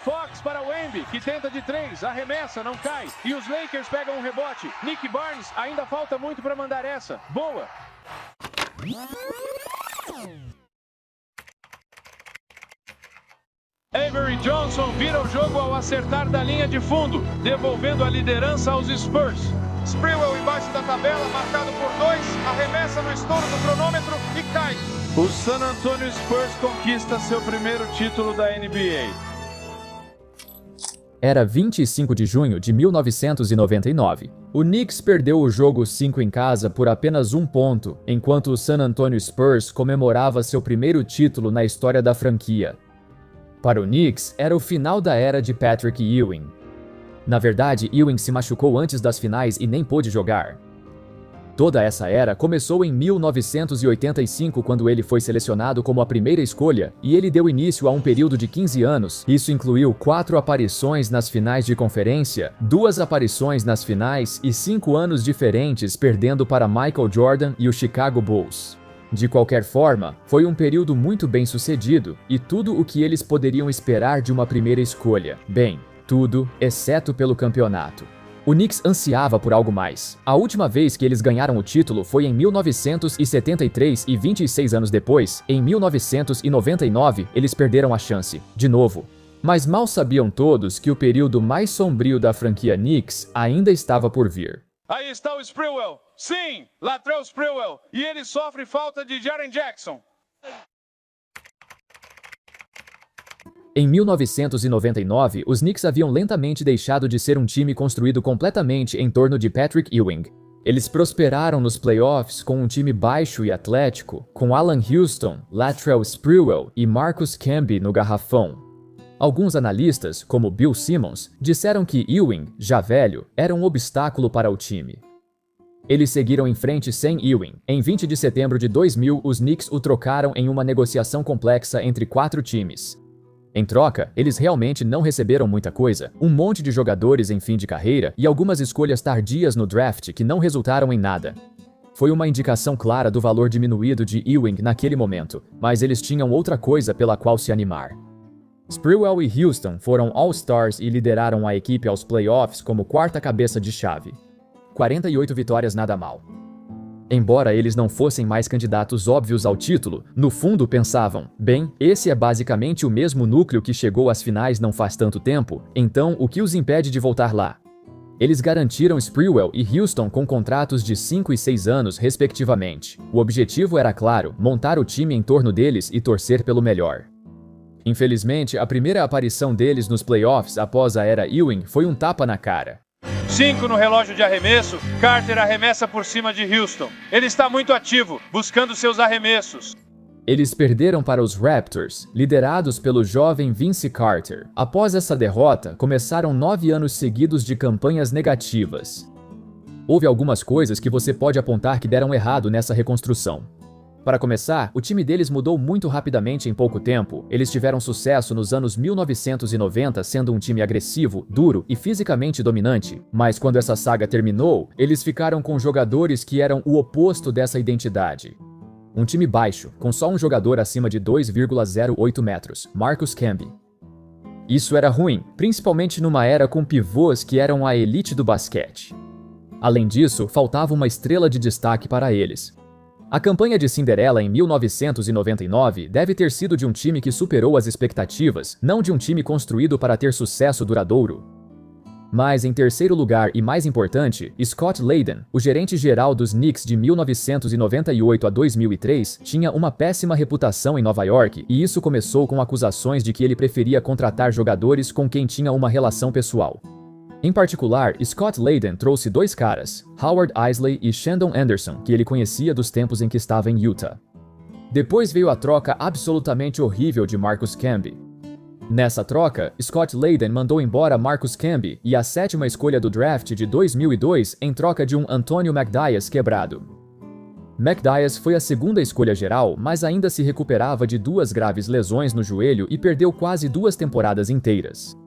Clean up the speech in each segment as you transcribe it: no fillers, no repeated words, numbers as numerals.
Fox para Wemby, que tenta de 3, arremessa, não cai. E os Lakers pegam um rebote. Nick Barnes, ainda falta muito para mandar essa. Boa! Avery Johnson vira o jogo ao acertar da linha de fundo, devolvendo a liderança aos Spurs. Sprewell embaixo da tabela, marcado por 2, arremessa no estouro do cronômetro e cai. O San Antonio Spurs conquista seu primeiro título da NBA. Era 25 de junho de 1999. O Knicks perdeu o jogo 5 em casa por apenas 1 ponto, enquanto o San Antonio Spurs comemorava seu primeiro título na história da franquia. Para o Knicks, era o final da era de Patrick Ewing. Na verdade, Ewing se machucou antes das finais e nem pôde jogar. Toda essa era começou em 1985, quando ele foi selecionado como a primeira escolha, e ele deu início a um período de 15 anos. Isso incluiu 4 aparições nas finais de conferência, 2 aparições nas finais e 5 anos diferentes perdendo para Michael Jordan e o Chicago Bulls. De qualquer forma, foi um período muito bem sucedido e tudo o que eles poderiam esperar de uma primeira escolha. Bem, tudo, exceto pelo campeonato. O Knicks ansiava por algo mais. A última vez que eles ganharam o título foi em 1973 e 26 anos depois, em 1999, eles perderam a chance, de novo. Mas mal sabiam todos que o período mais sombrio da franquia Knicks ainda estava por vir. Aí está o Sprewell. Sim, Latrell Sprewell. E ele sofre falta de Jaren Jackson. Em 1999, os Knicks haviam lentamente deixado de ser um time construído completamente em torno de Patrick Ewing. Eles prosperaram nos playoffs com um time baixo e atlético, com Alan Houston, Latrell Sprewell e Marcus Camby no garrafão. Alguns analistas, como Bill Simmons, disseram que Ewing, já velho, era um obstáculo para o time. Eles seguiram em frente sem Ewing. Em 20 de setembro de 2000, os Knicks o trocaram em uma negociação complexa entre 4 times. Em troca, eles realmente não receberam muita coisa, um monte de jogadores em fim de carreira e algumas escolhas tardias no draft que não resultaram em nada. Foi uma indicação clara do valor diminuído de Ewing naquele momento, mas eles tinham outra coisa pela qual se animar. Sprewell e Houston foram All-Stars e lideraram a equipe aos playoffs como quarta cabeça de chave. 48 vitórias nada mal. Embora eles não fossem mais candidatos óbvios ao título, no fundo pensavam, bem, esse é basicamente o mesmo núcleo que chegou às finais não faz tanto tempo, então o que os impede de voltar lá? Eles garantiram Sprewell e Houston com contratos de 5 e 6 anos, respectivamente. O objetivo era claro, montar o time em torno deles e torcer pelo melhor. Infelizmente, a primeira aparição deles nos playoffs após a era Ewing foi um tapa na cara. 5 no relógio de arremesso, Carter arremessa por cima de Houston. Ele está muito ativo, buscando seus arremessos. Eles perderam para os Raptors, liderados pelo jovem Vince Carter. Após essa derrota, começaram 9 anos seguidos de campanhas negativas. Houve algumas coisas que você pode apontar que deram errado nessa reconstrução. Para começar, o time deles mudou muito rapidamente em pouco tempo. Eles tiveram sucesso nos anos 1990 sendo um time agressivo, duro e fisicamente dominante. Mas quando essa saga terminou, eles ficaram com jogadores que eram o oposto dessa identidade. Um time baixo, com só um jogador acima de 2,08 metros, Marcus Camby. Isso era ruim, principalmente numa era com pivôs que eram a elite do basquete. Além disso, faltava uma estrela de destaque para eles. A campanha de Cinderela em 1999 deve ter sido de um time que superou as expectativas, não de um time construído para ter sucesso duradouro. Mas, em terceiro lugar e mais importante, Scott Layden, o gerente geral dos Knicks de 1998 a 2003, tinha uma péssima reputação em Nova York, e isso começou com acusações de que ele preferia contratar jogadores com quem tinha uma relação pessoal. Em particular, Scott Layden trouxe 2 caras, Howard Eisley e Shandon Anderson, que ele conhecia dos tempos em que estava em Utah. Depois veio a troca absolutamente horrível de Marcus Camby. Nessa troca, Scott Layden mandou embora Marcus Camby e a 7ª escolha do draft de 2002 em troca de um Antonio McDyess quebrado. McDyess foi a 2ª escolha geral, mas ainda se recuperava de 2 graves lesões no joelho e perdeu quase 2 temporadas inteiras.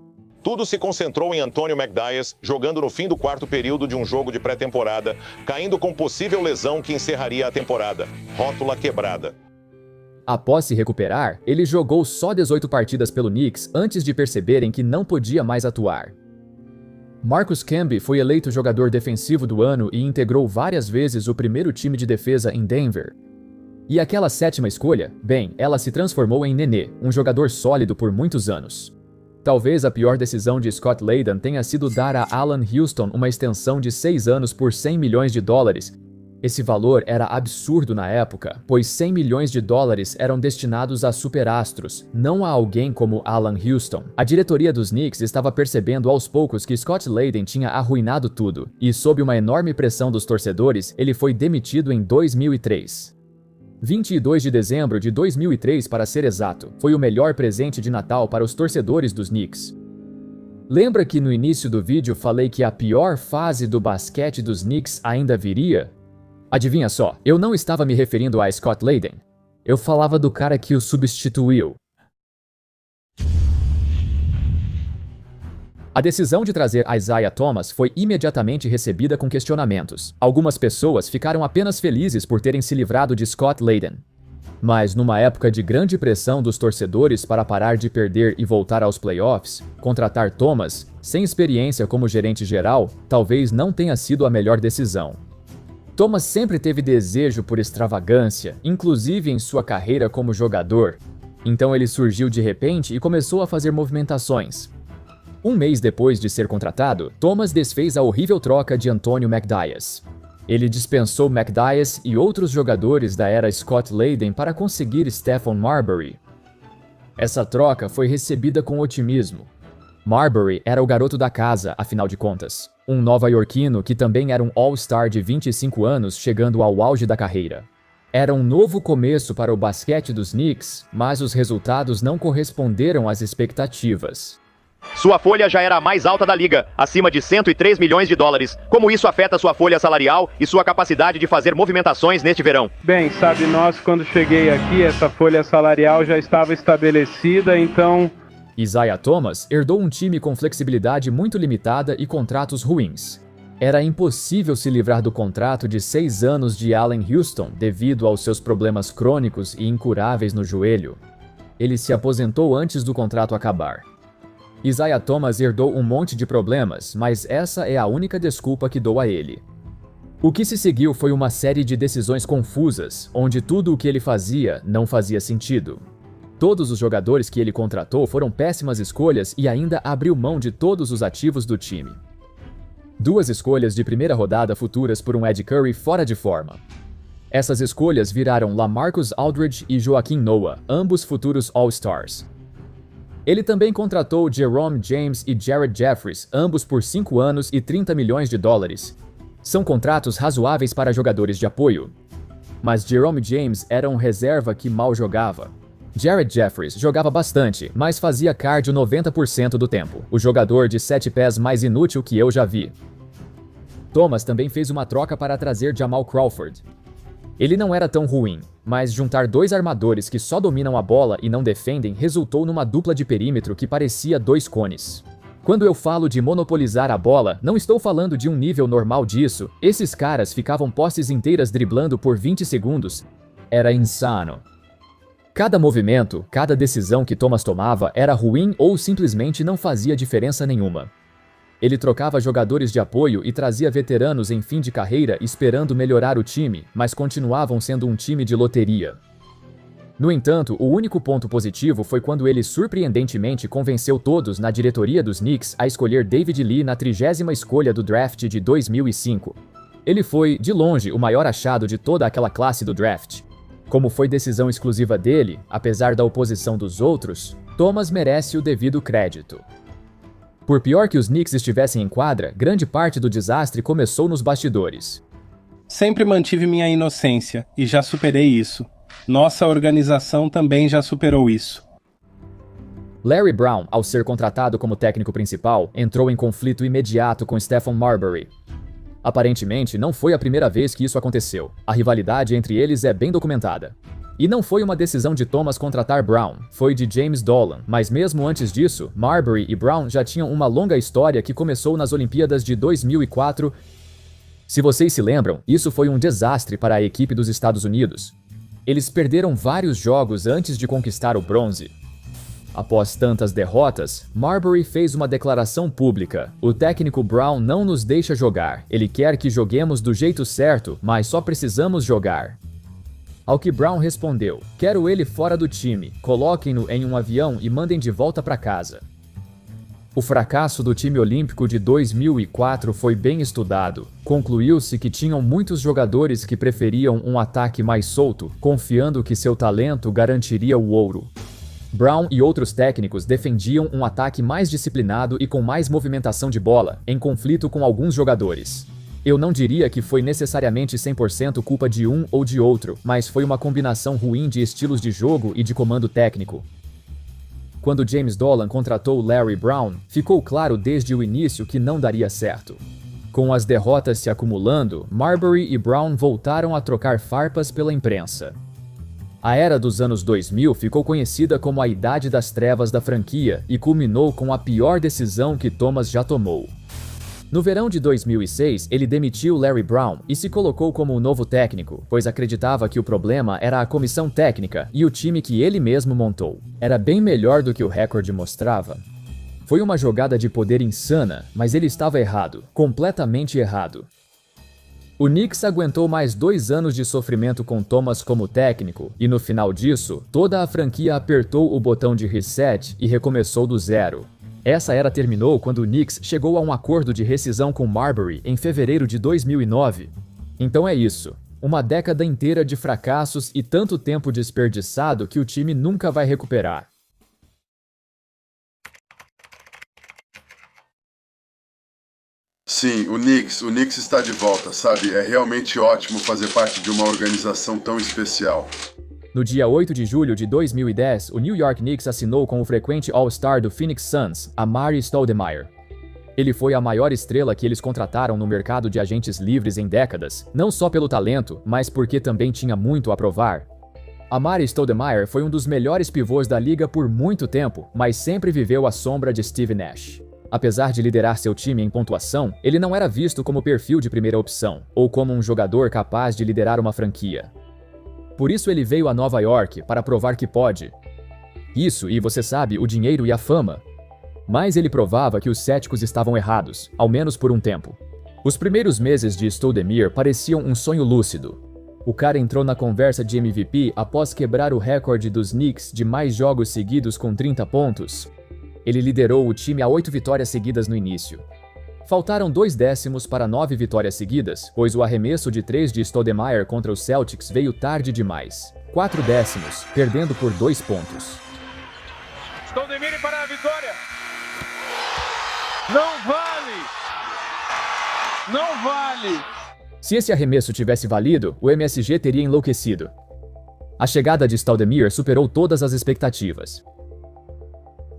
Tudo se concentrou em Antonio McDyess, jogando no fim do 4º período de um jogo de pré-temporada, caindo com possível lesão que encerraria a temporada. Rótula quebrada. Após se recuperar, ele jogou só 18 partidas pelo Knicks antes de perceberem que não podia mais atuar. Marcus Camby foi eleito jogador defensivo do ano e integrou várias vezes o primeiro time de defesa em Denver. E aquela 7ª escolha, bem, ela se transformou em Nenê, um jogador sólido por muitos anos. Talvez a pior decisão de Scott Layden tenha sido dar a Alan Houston uma extensão de 6 anos por $100 milhões. Esse valor era absurdo na época, pois $100 milhões eram destinados a superastros, não a alguém como Alan Houston. A diretoria dos Knicks estava percebendo aos poucos que Scott Layden tinha arruinado tudo, e sob uma enorme pressão dos torcedores, ele foi demitido em 2003. 22 de dezembro de 2003, para ser exato, foi o melhor presente de Natal para os torcedores dos Knicks. Lembra que no início do vídeo falei que a pior fase do basquete dos Knicks ainda viria? Adivinha só, eu não estava me referindo a Scott Layden. Eu falava do cara que o substituiu. A decisão de trazer Isaiah Thomas foi imediatamente recebida com questionamentos. Algumas pessoas ficaram apenas felizes por terem se livrado de Scott Layden. Mas numa época de grande pressão dos torcedores para parar de perder e voltar aos playoffs, contratar Thomas, sem experiência como gerente geral, talvez não tenha sido a melhor decisão. Thomas sempre teve desejo por extravagância, inclusive em sua carreira como jogador. Então ele surgiu de repente e começou a fazer movimentações. Um mês depois de ser contratado, Thomas desfez a horrível troca de Antonio McDyess. Ele dispensou McDyess e outros jogadores da era Scott Layden para conseguir Stephon Marbury. Essa troca foi recebida com otimismo. Marbury era o garoto da casa, afinal de contas. Um nova-iorquino que também era um All-Star de 25 anos chegando ao auge da carreira. Era um novo começo para o basquete dos Knicks, mas os resultados não corresponderam às expectativas. Sua folha já era a mais alta da liga, acima de $103 milhões. Como isso afeta sua folha salarial e sua capacidade de fazer movimentações neste verão? Bem, sabe, quando cheguei aqui, essa folha salarial já estava estabelecida, então... Isaiah Thomas herdou um time com flexibilidade muito limitada e contratos ruins. Era impossível se livrar do contrato de 6 anos de Allen Houston devido aos seus problemas crônicos e incuráveis no joelho. Ele se aposentou antes do contrato acabar. Isaiah Thomas herdou um monte de problemas, mas essa é a única desculpa que dou a ele. O que se seguiu foi uma série de decisões confusas, onde tudo o que ele fazia não fazia sentido. Todos os jogadores que ele contratou foram péssimas escolhas e ainda abriu mão de todos os ativos do time. 2 escolhas de primeira rodada futuras por um Ed Curry fora de forma. Essas escolhas viraram LaMarcus Aldridge e Joakim Noah, ambos futuros All-Stars. Ele também contratou Jerome James e Jared Jeffries, ambos por 5 anos e $30 milhões. São contratos razoáveis para jogadores de apoio. Mas Jerome James era um reserva que mal jogava. Jared Jeffries jogava bastante, mas fazia cardio 90% do tempo. O jogador de 7 pés mais inútil que eu já vi. Thomas também fez uma troca para trazer Jamal Crawford. Ele não era tão ruim, mas juntar 2 armadores que só dominam a bola e não defendem resultou numa dupla de perímetro que parecia 2 cones. Quando eu falo de monopolizar a bola, não estou falando de um nível normal disso. Esses caras ficavam posses inteiras driblando por 20 segundos. Era insano. Cada movimento, cada decisão que Thomas tomava era ruim ou simplesmente não fazia diferença nenhuma. Ele trocava jogadores de apoio e trazia veteranos em fim de carreira esperando melhorar o time, mas continuavam sendo um time de loteria. No entanto, o único ponto positivo foi quando ele surpreendentemente convenceu todos na diretoria dos Knicks a escolher David Lee na 30ª escolha do draft de 2005. Ele foi, de longe, o maior achado de toda aquela classe do draft. Como foi decisão exclusiva dele, apesar da oposição dos outros, Thomas merece o devido crédito. Por pior que os Knicks estivessem em quadra, grande parte do desastre começou nos bastidores. Sempre mantive minha inocência, e já superei isso. Nossa organização também já superou isso. Larry Brown, ao ser contratado como técnico principal, entrou em conflito imediato com Stephon Marbury. Aparentemente, não foi a primeira vez que isso aconteceu. A rivalidade entre eles é bem documentada. E não foi uma decisão de Thomas contratar Brown, foi de James Dolan, mas mesmo antes disso, Marbury e Brown já tinham uma longa história que começou nas Olimpíadas de 2004. Se vocês se lembram, isso foi um desastre para a equipe dos Estados Unidos. Eles perderam vários jogos antes de conquistar o bronze. Após tantas derrotas, Marbury fez uma declaração pública. O técnico Brown não nos deixa jogar. Ele quer que joguemos do jeito certo, mas só precisamos jogar. Ao que Brown respondeu: quero ele fora do time, coloquem-no em um avião e mandem de volta para casa. O fracasso do time olímpico de 2004 foi bem estudado. Concluiu-se que tinham muitos jogadores que preferiam um ataque mais solto, confiando que seu talento garantiria o ouro. Brown e outros técnicos defendiam um ataque mais disciplinado e com mais movimentação de bola, em conflito com alguns jogadores. Eu não diria que foi necessariamente 100% culpa de um ou de outro, mas foi uma combinação ruim de estilos de jogo e de comando técnico. Quando James Dolan contratou Larry Brown, ficou claro desde o início que não daria certo. Com as derrotas se acumulando, Marbury e Brown voltaram a trocar farpas pela imprensa. A era dos anos 2000 ficou conhecida como a Idade das Trevas da franquia e culminou com a pior decisão que Thomas já tomou. No verão de 2006, ele demitiu Larry Brown e se colocou como o novo técnico, pois acreditava que o problema era a comissão técnica e o time que ele mesmo montou. Era bem melhor do que o recorde mostrava. Foi uma jogada de poder insana, mas ele estava errado, completamente errado. O Knicks aguentou mais 2 anos de sofrimento com Thomas como técnico, e no final disso, toda a franquia apertou o botão de reset e recomeçou do zero. Essa era terminou quando o Knicks chegou a um acordo de rescisão com Marbury em fevereiro de 2009. Então é isso. Uma década inteira de fracassos e tanto tempo desperdiçado que o time nunca vai recuperar. Sim, o Knicks está de volta, sabe? É realmente ótimo fazer parte de uma organização tão especial. No dia 8 de julho de 2010, o New York Knicks assinou com o frequente All-Star do Phoenix Suns, Amar'e Stoudemire. Ele foi a maior estrela que eles contrataram no mercado de agentes livres em décadas, não só pelo talento, mas porque também tinha muito a provar. Amar'e Stoudemire foi um dos melhores pivôs da liga por muito tempo, mas sempre viveu à sombra de Steve Nash. Apesar de liderar seu time em pontuação, ele não era visto como perfil de primeira opção, ou como um jogador capaz de liderar uma franquia. Por isso ele veio a Nova York, para provar que pode. Isso, e você sabe, o dinheiro e a fama. Mas ele provava que os céticos estavam errados, ao menos por um tempo. Os primeiros meses de Stoudemire pareciam um sonho lúcido. O cara entrou na conversa de MVP após quebrar o recorde dos Knicks de mais jogos seguidos com 30 pontos. Ele liderou o time a 8 vitórias seguidas no início. Faltaram 2 décimos para 9 vitórias seguidas, pois o arremesso de 3 de Stoudemire contra os Celtics veio tarde demais. 4 décimos, perdendo por 2 pontos. Stoudemire para a vitória. Não vale! Não vale! Se esse arremesso tivesse valido, o MSG teria enlouquecido. A chegada de Stoudemire superou todas as expectativas.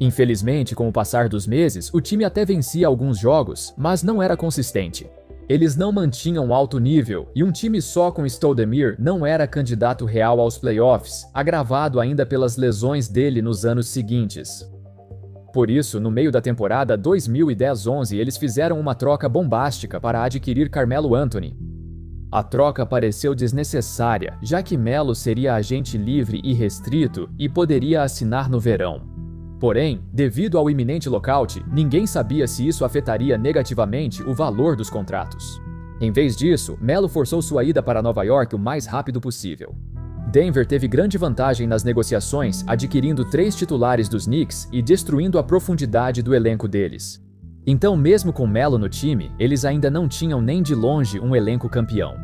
Infelizmente, com o passar dos meses, o time até vencia alguns jogos, mas não era consistente. Eles não mantinham alto nível, e um time só com Stoudemire não era candidato real aos playoffs, agravado ainda pelas lesões dele nos anos seguintes. Por isso, no meio da temporada 2010-11, eles fizeram uma troca bombástica para adquirir Carmelo Anthony. A troca pareceu desnecessária, já que Melo seria agente livre e restrito e poderia assinar no verão. Porém, devido ao iminente lockout, ninguém sabia se isso afetaria negativamente o valor dos contratos. Em vez disso, Melo forçou sua ida para Nova York o mais rápido possível. Denver teve grande vantagem nas negociações, adquirindo 3 titulares dos Knicks e destruindo a profundidade do elenco deles. Então, mesmo com Melo no time, eles ainda não tinham nem de longe um elenco campeão.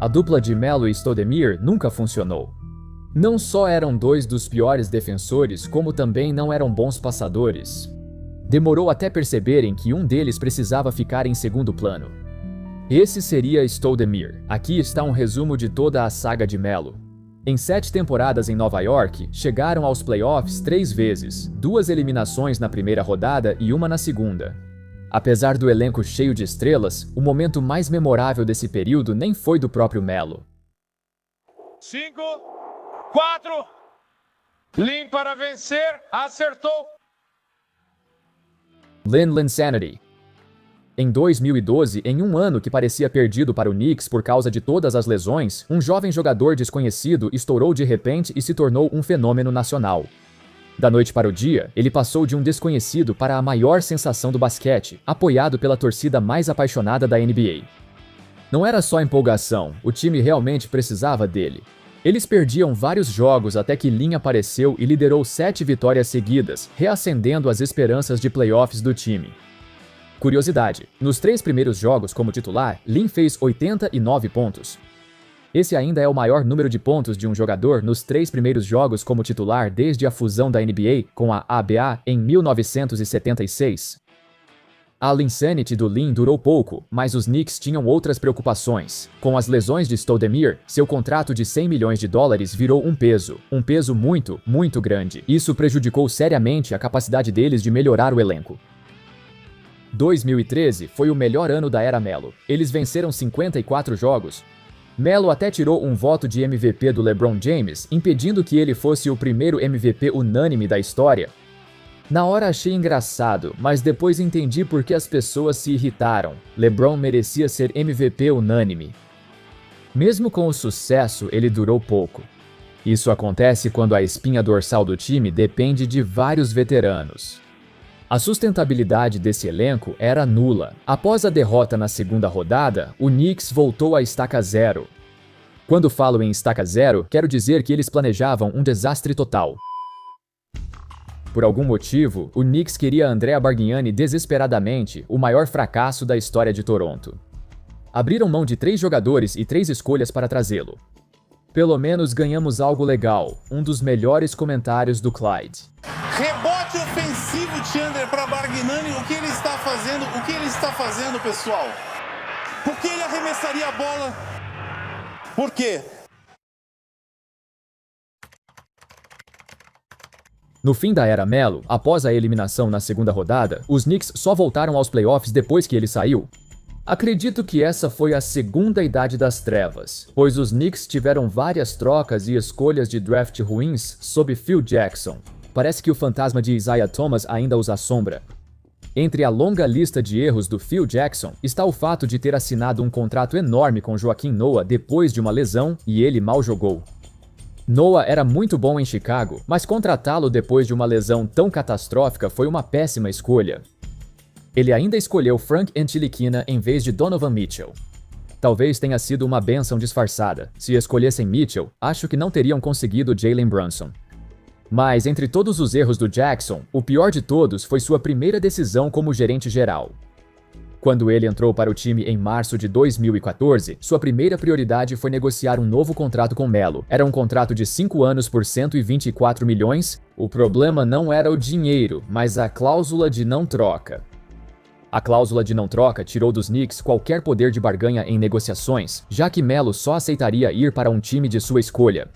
A dupla de Melo e Stoudemire nunca funcionou. Não só eram 2 dos piores defensores, como também não eram bons passadores. Demorou até perceberem que um deles precisava ficar em segundo plano. Esse seria Stoudemire. Aqui está um resumo de toda a saga de Melo. Em 7 temporadas em Nova York, chegaram aos playoffs 3 vezes, 2 eliminações na primeira rodada e 1 na segunda. Apesar do elenco cheio de estrelas, o momento mais memorável desse período nem foi do próprio Melo. 5, 4, Lin para vencer, acertou. Lin Linsanity. Em 2012, em um ano que parecia perdido para o Knicks por causa de todas as lesões, um jovem jogador desconhecido estourou de repente e se tornou um fenômeno nacional. Da noite para o dia, ele passou de um desconhecido para a maior sensação do basquete, apoiado pela torcida mais apaixonada da NBA. Não era só empolgação, o time realmente precisava dele. Eles perdiam vários jogos até que Lin apareceu e liderou 7 vitórias seguidas, reacendendo as esperanças de playoffs do time. Curiosidade, nos 3 primeiros jogos como titular, Lin fez 89 pontos. Esse ainda é o maior número de pontos de um jogador nos 3 primeiros jogos como titular desde a fusão da NBA com a ABA em 1976. A Linsanity do Lin durou pouco, mas os Knicks tinham outras preocupações. Com as lesões de Stoudemire, seu contrato de $100 milhões virou um peso muito, muito grande. Isso prejudicou seriamente a capacidade deles de melhorar o elenco. 2013 foi o melhor ano da era Melo. Eles venceram 54 jogos. Melo até tirou um voto de MVP do LeBron James, impedindo que ele fosse o primeiro MVP unânime da história. Na hora achei engraçado, mas depois entendi por que as pessoas se irritaram. LeBron merecia ser MVP unânime. Mesmo com o sucesso, ele durou pouco. Isso acontece quando a espinha dorsal do time depende de vários veteranos. A sustentabilidade desse elenco era nula. Após a derrota na segunda rodada, o Knicks voltou à estaca zero. Quando falo em estaca zero, quero dizer que eles planejavam um desastre total. Por algum motivo, o Knicks queria Andrea Bargnani desesperadamente, o maior fracasso da história de Toronto. Abriram mão de 3 jogadores e 3 escolhas para trazê-lo. Pelo menos ganhamos algo legal, um dos melhores comentários do Clyde. Rebote ofensivo, Chandler, para Bargnani. O que ele está fazendo? O que ele está fazendo, pessoal? Por que ele arremessaria a bola? Por quê? No fim da era Melo, após a eliminação na segunda rodada, os Knicks só voltaram aos playoffs depois que ele saiu. Acredito que essa foi a segunda idade das trevas, pois os Knicks tiveram várias trocas e escolhas de draft ruins sob Phil Jackson. Parece que o fantasma de Isaiah Thomas ainda os assombra. Entre a longa lista de erros do Phil Jackson está o fato de ter assinado um contrato enorme com Joakim Noah depois de uma lesão e ele mal jogou. Noah era muito bom em Chicago, mas contratá-lo depois de uma lesão tão catastrófica foi uma péssima escolha. Ele ainda escolheu Frank Ntilikina em vez de Donovan Mitchell. Talvez tenha sido uma bênção disfarçada. Se escolhessem Mitchell, acho que não teriam conseguido Jalen Brunson. Mas entre todos os erros do Jackson, o pior de todos foi sua primeira decisão como gerente geral. Quando ele entrou para o time em março de 2014, sua primeira prioridade foi negociar um novo contrato com Melo. Era um contrato de 5 anos por 124 milhões. O problema não era o dinheiro, mas a cláusula de não troca. A cláusula de não troca tirou dos Knicks qualquer poder de barganha em negociações, já que Melo só aceitaria ir para um time de sua escolha.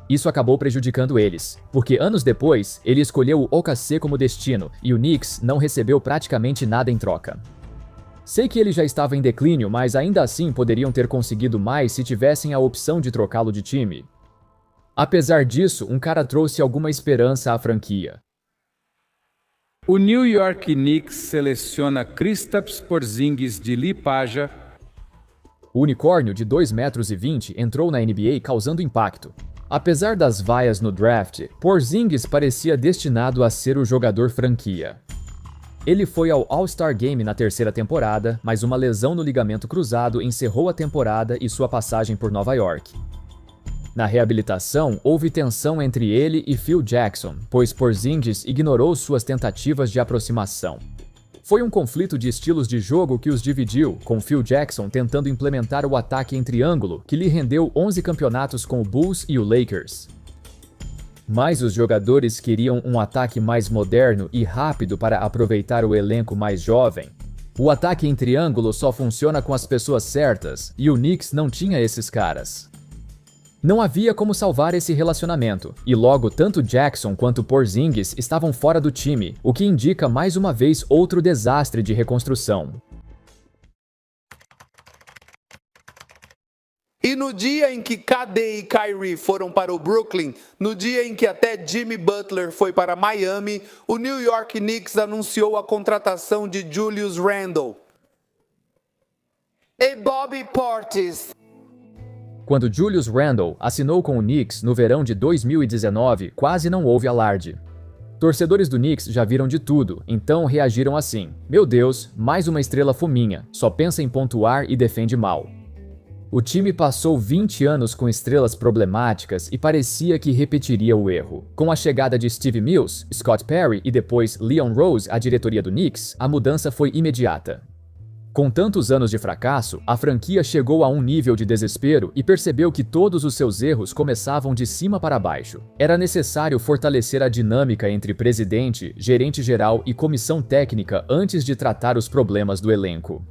Isso acabou prejudicando eles, porque anos depois, ele escolheu o OKC como destino e o Knicks não recebeu praticamente nada em troca. Sei que ele já estava em declínio, mas ainda assim poderiam ter conseguido mais se tivessem a opção de trocá-lo de time. Apesar disso, um cara trouxe alguma esperança à franquia. O New York Knicks seleciona Kristaps Porzingis de Liepāja. O unicórnio de 2,20 metros entrou na NBA causando impacto. Apesar das vaias no draft, Porzingis parecia destinado a ser o jogador franquia. Ele foi ao All-Star Game na 3ª temporada, mas uma lesão no ligamento cruzado encerrou a temporada e sua passagem por Nova York. Na reabilitação, houve tensão entre ele e Phil Jackson, pois Porzingis ignorou suas tentativas de aproximação. Foi um conflito de estilos de jogo que os dividiu, com Phil Jackson tentando implementar o ataque em triângulo, que lhe rendeu 11 campeonatos com o Bulls e o Lakers. Mas os jogadores queriam um ataque mais moderno e rápido para aproveitar o elenco mais jovem. O ataque em triângulo só funciona com as pessoas certas, e o Knicks não tinha esses caras. Não havia como salvar esse relacionamento, e logo tanto Jackson quanto Porzingis estavam fora do time, o que indica mais uma vez outro desastre de reconstrução. E no dia em que KD e Kyrie foram para o Brooklyn, no dia em que até Jimmy Butler foi para Miami, o New York Knicks anunciou a contratação de Julius Randle. e Bobby Portis. Quando Julius Randle assinou com o Knicks no verão de 2019, quase não houve alarde. Torcedores do Knicks já viram de tudo, então reagiram assim: meu Deus, mais uma estrela fominha, só pensa em pontuar e defende mal. O time passou 20 anos com estrelas problemáticas e parecia que repetiria o erro. Com a chegada de Steve Mills, Scott Perry e depois Leon Rose à diretoria do Knicks, a mudança foi imediata. Com tantos anos de fracasso, a franquia chegou a um nível de desespero e percebeu que todos os seus erros começavam de cima para baixo. Era necessário fortalecer a dinâmica entre presidente, gerente geral e comissão técnica antes de tratar os problemas do elenco.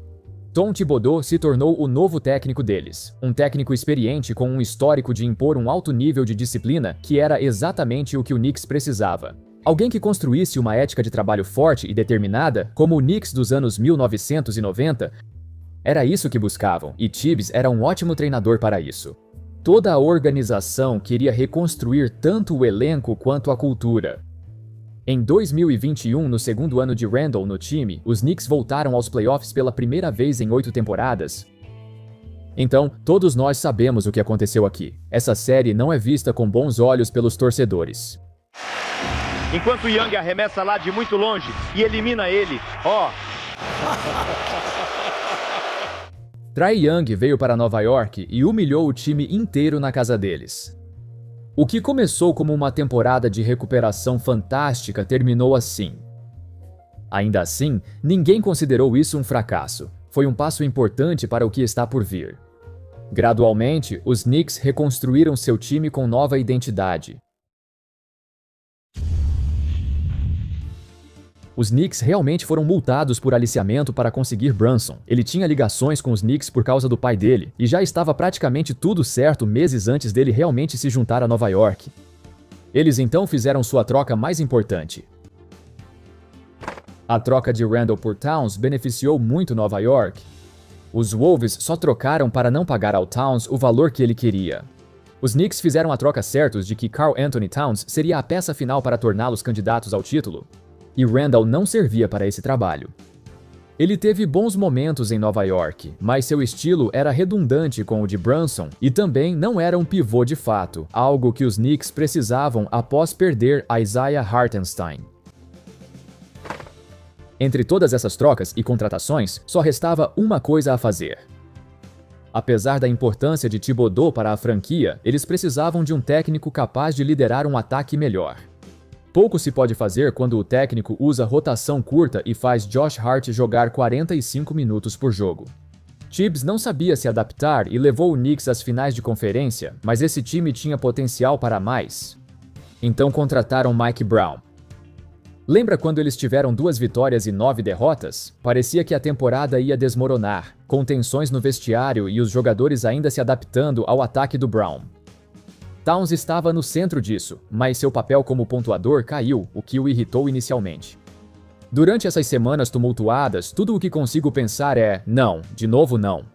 Tom Thibodeau se tornou o novo técnico deles, um técnico experiente com um histórico de impor um alto nível de disciplina que era exatamente o que o Knicks precisava. Alguém que construísse uma ética de trabalho forte e determinada, como o Knicks dos anos 1990, era isso que buscavam, e Tibbs era um ótimo treinador para isso. Toda a organização queria reconstruir tanto o elenco quanto a cultura. Em 2021, no segundo ano de Randle no time, os Knicks voltaram aos playoffs pela primeira vez em 8 temporadas. Então, todos nós sabemos o que aconteceu aqui. Essa série não é vista com bons olhos pelos torcedores. Enquanto Young arremessa lá de muito longe e elimina ele, Trae Young veio para Nova York e humilhou o time inteiro na casa deles. O que começou como uma temporada de recuperação fantástica terminou assim. Ainda assim, ninguém considerou isso um fracasso. Foi um passo importante para o que está por vir. Gradualmente, os Knicks reconstruíram seu time com nova identidade. Os Knicks realmente foram multados por aliciamento para conseguir Brunson. Ele tinha ligações com os Knicks por causa do pai dele, e já estava praticamente tudo certo meses antes dele realmente se juntar a Nova York. Eles então fizeram sua troca mais importante. A troca de Randle por Towns beneficiou muito Nova York. Os Wolves só trocaram para não pagar ao Towns o valor que ele queria. Os Knicks fizeram a troca certos de que Karl Anthony Towns seria a peça final para torná-los candidatos ao título. E Randle não servia para esse trabalho. Ele teve bons momentos em Nova York, mas seu estilo era redundante com o de Brunson e também não era um pivô de fato, algo que os Knicks precisavam após perder Isaiah Hartenstein. Entre todas essas trocas e contratações, só restava uma coisa a fazer. Apesar da importância de Thibodeau para a franquia, eles precisavam de um técnico capaz de liderar um ataque melhor. Pouco se pode fazer quando o técnico usa rotação curta e faz Josh Hart jogar 45 minutos por jogo. Tibbs não sabia se adaptar e levou o Knicks às finais de conferência, mas esse time tinha potencial para mais. Então contrataram Mike Brown. Lembra quando eles tiveram 2 vitórias e 9 derrotas? Parecia que a temporada ia desmoronar, com tensões no vestiário e os jogadores ainda se adaptando ao ataque do Brown. Towns estava no centro disso, mas seu papel como pontuador caiu, o que o irritou inicialmente. Durante essas semanas tumultuadas, tudo o que consigo pensar é: não, de novo não.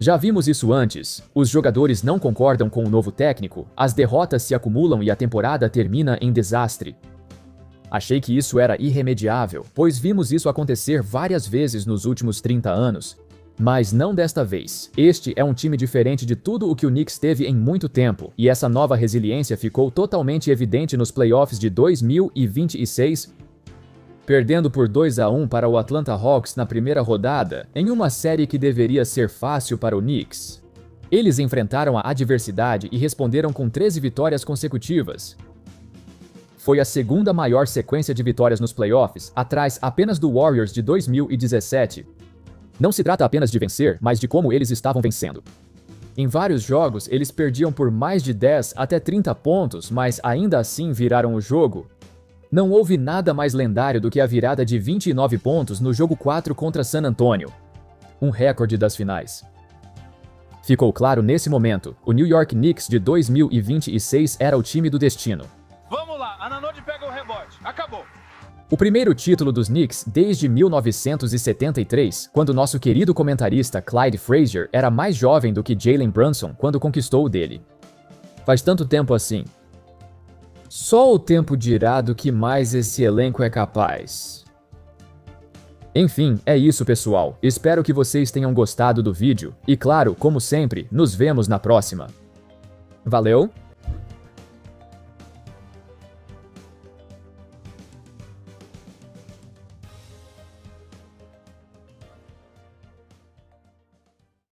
Já vimos isso antes, os jogadores não concordam com o novo técnico, as derrotas se acumulam e a temporada termina em desastre. Achei que isso era irremediável, pois vimos isso acontecer várias vezes nos últimos 30 anos. Mas não desta vez. Este é um time diferente de tudo o que o Knicks teve em muito tempo, e essa nova resiliência ficou totalmente evidente nos playoffs de 2026, perdendo por 2-1 para o Atlanta Hawks na primeira rodada, em uma série que deveria ser fácil para o Knicks. Eles enfrentaram a adversidade e responderam com 13 vitórias consecutivas. Foi a segunda maior sequência de vitórias nos playoffs, atrás apenas do Warriors de 2017. Não se trata apenas de vencer, mas de como eles estavam vencendo. Em vários jogos, eles perdiam por mais de 10 até 30 pontos, mas ainda assim viraram o jogo. Não houve nada mais lendário do que a virada de 29 pontos no jogo 4 contra San Antonio, um recorde das finais. Ficou claro nesse momento, o New York Knicks de 2026 era o time do destino. Vamos lá, Ananodi pega o rebote. Acabou. O primeiro título dos Knicks desde 1973, quando nosso querido comentarista Clyde Frazier era mais jovem do que Jalen Brunson quando conquistou o dele. Faz tanto tempo assim. Só o tempo dirá do que mais esse elenco é capaz. Enfim, é isso, pessoal. Espero que vocês tenham gostado do vídeo. E claro, como sempre, nos vemos na próxima. Valeu!